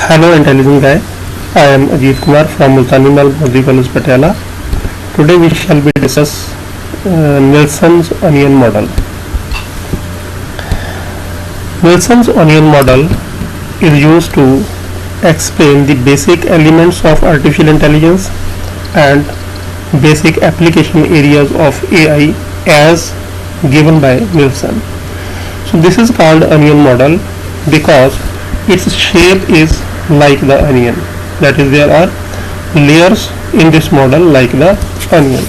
Hello intelligent guy, I am Ajit Kumar from Multanimal Modi College Patiala. Today we shall be discuss Nielsen's onion model. Nielsen's onion model is used to explain the basic elements of artificial intelligence and basic application areas of AI as given by Nielsen. So this is called onion model because its shape is like the onion. That is, there are layers in this model like the onion.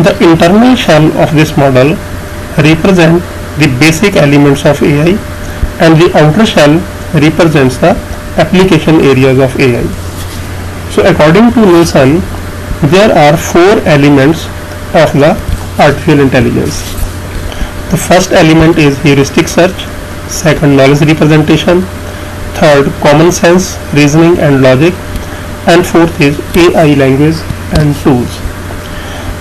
The internal shell of this model represents the basic elements of AI and the outer shell represents the application areas of AI. So according to Nielsen, there are four elements of the artificial intelligence. The first element is heuristic search, second knowledge representation, third common sense, reasoning and logic, and fourth is AI language and tools.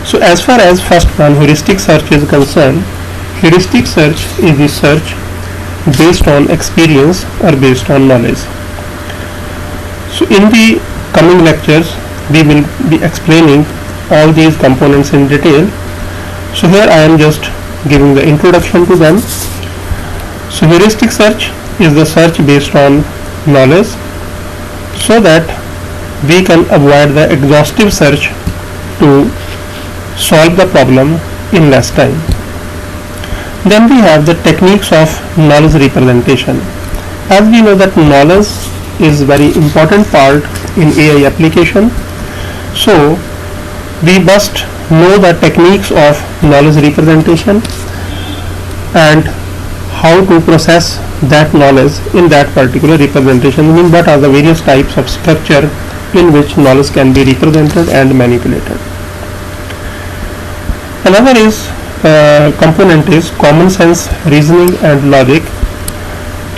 So as far as first one, heuristic search is concerned, heuristic search is the search based on experience or based on knowledge. So in the coming lectures we will be explaining all these components in detail. So here I am just giving the introduction to them. So heuristic search is the search based on knowledge so that we can avoid the exhaustive search to solve the problem in less time. Then we have the techniques of knowledge representation. As we know that knowledge is very important part in AI application, so we must know the techniques of knowledge representation and how to process that knowledge in that particular representation. I mean, what are the various types of structure in which knowledge can be represented and manipulated. Another is component is common sense, reasoning and logic.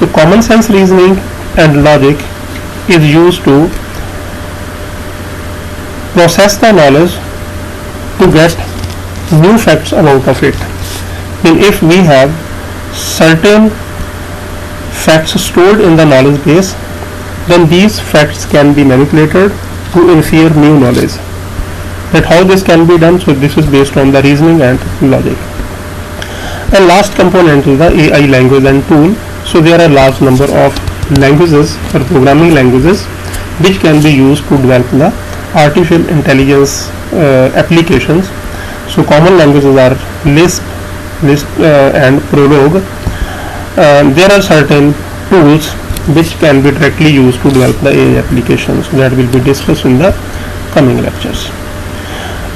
So common sense, reasoning and logic is used to process the knowledge to get new facts out of it. Then if we have certain facts stored in the knowledge base, then these facts can be manipulated to infer new knowledge. But how this can be done? So this is based on the reasoning and logic. And last component is the AI language and tool. So there are large number of languages or programming languages which can be used to develop the artificial intelligence applications. So common languages are Lisp and Prolog. There are certain tools which can be directly used to develop the AI applications that will be discussed in the coming lectures.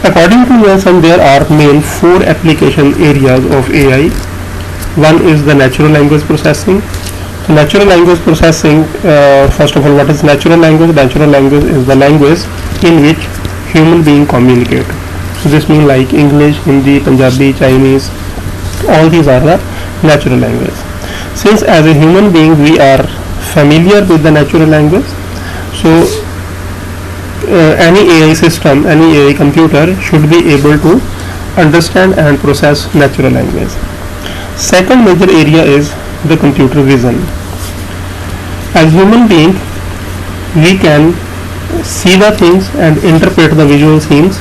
According to Nielsen, there are main four application areas of AI. One is the natural language processing. So natural language processing, first of all, what is natural language? Natural language is the language in which human beings communicate. So this means like English, Hindi, Punjabi, Chinese, all these are the natural language. Since as a human being we are familiar with the natural language, so any AI system, any AI computer should be able to understand and process natural language. Second major area is the computer vision. As human being we can see the things and interpret the visual scenes.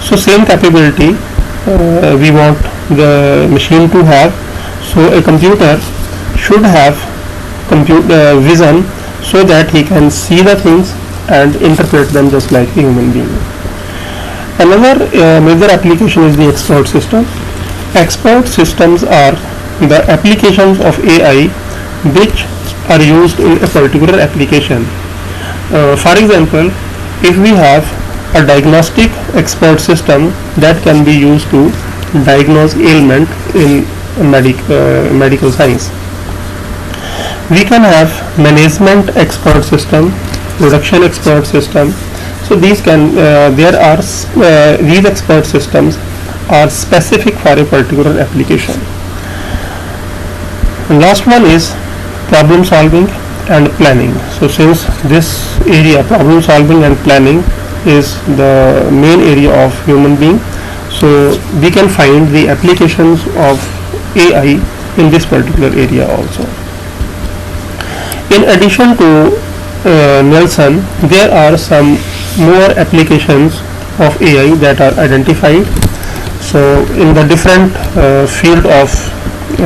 So same capability we want the machine to have. So a computer should have vision so that he can see the things and interpret them just like a human being. Another major application is the expert system. Expert systems are the applications of AI which are used in a particular application. For example, if we have a diagnostic expert system that can be used to diagnose ailment in medical science. We can have management expert system, production expert system. So these expert systems are specific for a particular application. And last one is problem solving and planning. So since this area, problem solving and planning, is the main area of human being, so we can find the applications of AI in this particular area also. In addition to Nielsen, there are some more applications of AI that are identified. So in the different field of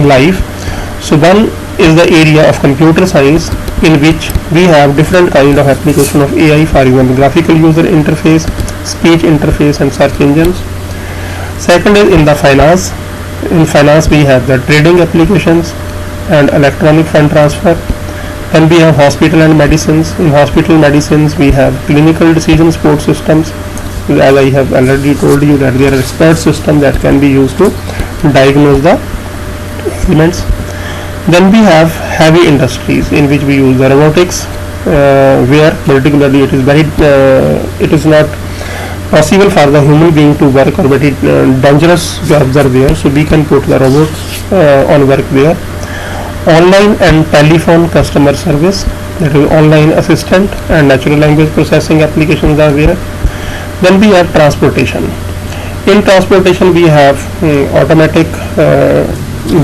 life, so one is the area of computer science, in which we have different kind of application of AI for even graphical user interface, speech interface and search engines. Second is in the finance. In finance we have the trading applications and electronic fund transfer. Then we have hospital and medicines. In hospital medicines we have clinical decision support systems. As I have already told you that there are expert systems that can be used to diagnose the elements. Then we have heavy industries in which we use the robotics, where particularly it is not possible for the human being to work, or very dangerous jobs are there, so we can put the robots on work there. Online and telephone customer service, that is online assistant and natural language processing applications are there. Then we have transportation. In transportation we have automatic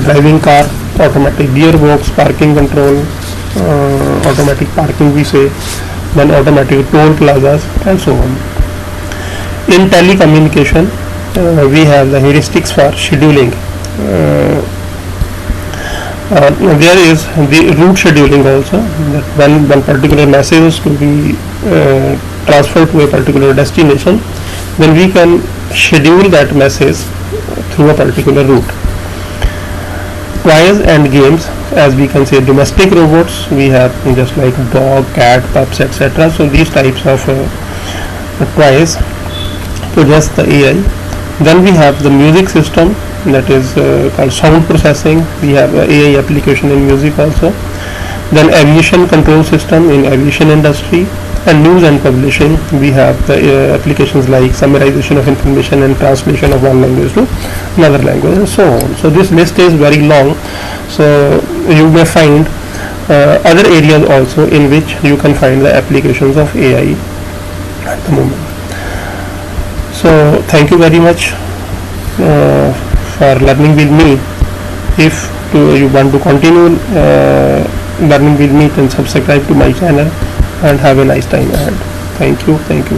driving car, automatic gearbox, parking control, automatic parking we say, then automatic toll plazas and so on. In telecommunication we have the heuristics for scheduling. There is the route scheduling also, that when one particular message is to be transferred to a particular destination, then we can schedule that message through a particular route. Toys and games, as we can say domestic robots, we have just like dog, cat, pups, etc. So these types of toys possess the AI. Then we have the music system, that is called sound processing. We have AI application in music also. Then aviation control system in aviation industry, and news and publishing we have the applications like summarization of information and translation of one language to another language and so on. So this list is very long, so you may find other areas also in which you can find the applications of AI at the moment. So thank you very much for learning with me. If you want to continue learning with me, then subscribe to my channel and have a nice time ahead. Thank you very much.